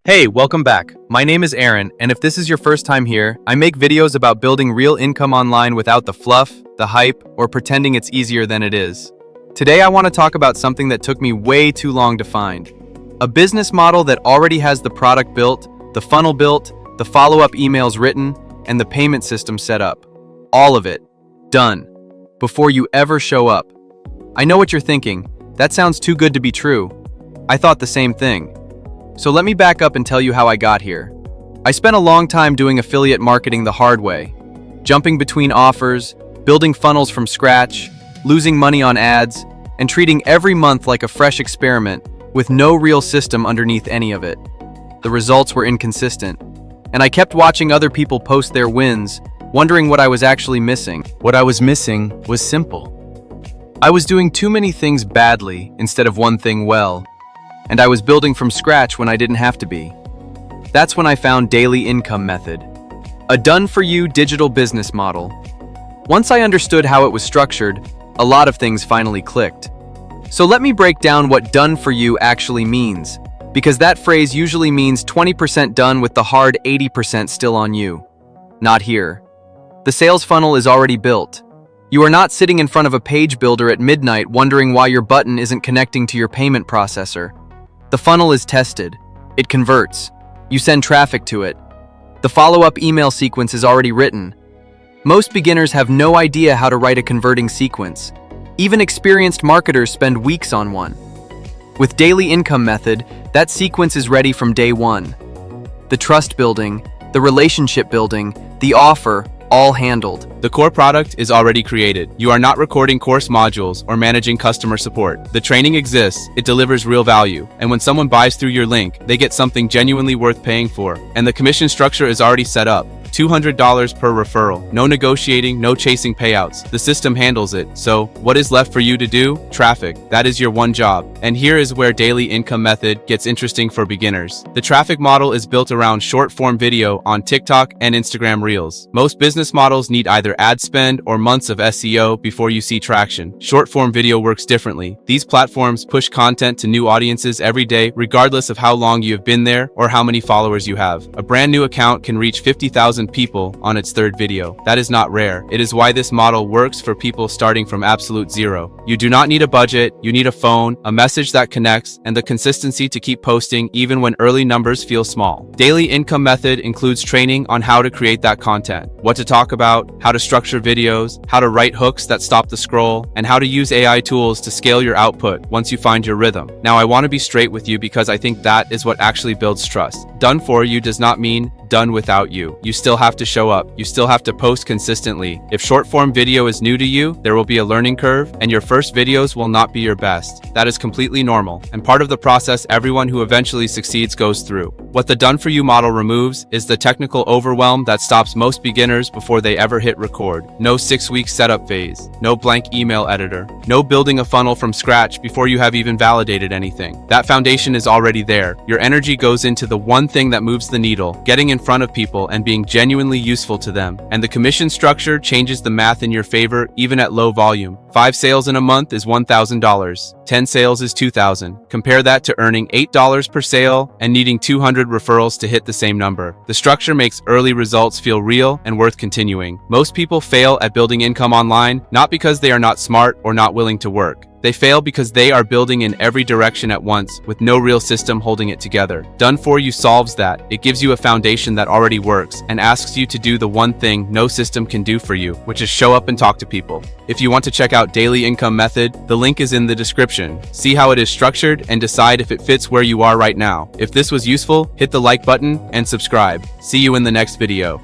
Hey, welcome back. My name is Aaron, and if this is your first time here, I make videos about building real income online without the fluff, the hype, or pretending it's easier than it is. Today I want to talk about something that took me way too long to find. A business model that already has the product built, the funnel built, the follow-up emails written, and the payment system set up. All of it. Done. Before you ever show up. I know what you're thinking. That sounds too good to be true. I thought the same thing. So let me back up and tell you how I got here. I spent a long time doing affiliate marketing the hard way, jumping between offers, building funnels from scratch, losing money on ads, and treating every month like a fresh experiment with no real system underneath any of it. The results were inconsistent, and I kept watching other people post their wins, wondering what I was actually missing. What I was missing was simple. I was doing too many things badly instead of one thing well, and I was building from scratch when I didn't have to be. That's when I found Daily Income Method, a done-for-you digital business model. Once I understood how it was structured, a lot of things finally clicked. So let me break down what done for you actually means, because that phrase usually means 20% done with the hard 80% still on you. Not here. The sales funnel is already built. You are not sitting in front of a page builder at midnight wondering why your button isn't connecting to your payment processor. The funnel is tested. It converts. You send traffic to it. The follow-up email sequence is already written. Most beginners have no idea how to write a converting sequence. Even experienced marketers spend weeks on one. With Daily Income Method, that sequence is ready from day one. The trust building, the relationship building, the offer, all handled. The core product is already created. You are not recording course modules or managing customer support. The training exists, it delivers real value, and when someone buys through your link, they get something genuinely worth paying for. And the commission structure is already set up. $200 per referral. No negotiating, no chasing payouts. The system handles it. So, what is left for you to do? Traffic. That is your one job. And here is where Daily Income Method gets interesting for beginners. The traffic model is built around short-form video on TikTok and Instagram Reels. Most business models need either ad spend or months of SEO before you see traction. Short-form video works differently. These platforms push content to new audiences every day, regardless of how long you have been there or how many followers you have. A brand new account can reach 50,000 people on its third video. That is not rare. It is why this model works for people starting from absolute zero. You do not need a budget, you need a phone, a message that connects, and the consistency to keep posting even when early numbers feel small. Daily Income Method includes training on how to create that content, what to talk about, how to structure videos, how to write hooks that stop the scroll, and how to use AI tools to scale your output once you find your rhythm. Now, I want to be straight with you because I think that is what actually builds trust. Done for you does not mean done without you. You still have to show up. You still have to post consistently. If short-form video is new to you, there will be a learning curve, and your first videos will not be your best. That is completely normal, and part of the process everyone who eventually succeeds goes through. What the done-for-you model removes is the technical overwhelm that stops most beginners before they ever hit record. No 6-week setup phase, no blank email editor, no building a funnel from scratch before you have even validated anything. That foundation is already there. Your energy goes into the one thing that moves the needle, getting in front of people and being genuinely useful to them. And the commission structure changes the math in your favor even at low volume. 5 sales in a month is $1,000. 10 sales is $2,000. Compare that to earning $8 per sale and needing 200 referrals to hit the same number. The structure makes early results feel real and worth continuing. Most people fail at building income online, not because they are not smart or not willing to work. They fail because they are building in every direction at once with no real system holding it together. Done for you solves that. It gives you a foundation that already works and asks you to do the one thing no system can do for you, which is show up and talk to people. If you want to check out Daily Income Method, the link is in the description. See how it is structured and decide if it fits where you are right now. If this was useful, hit the like button and subscribe. See you in the next video.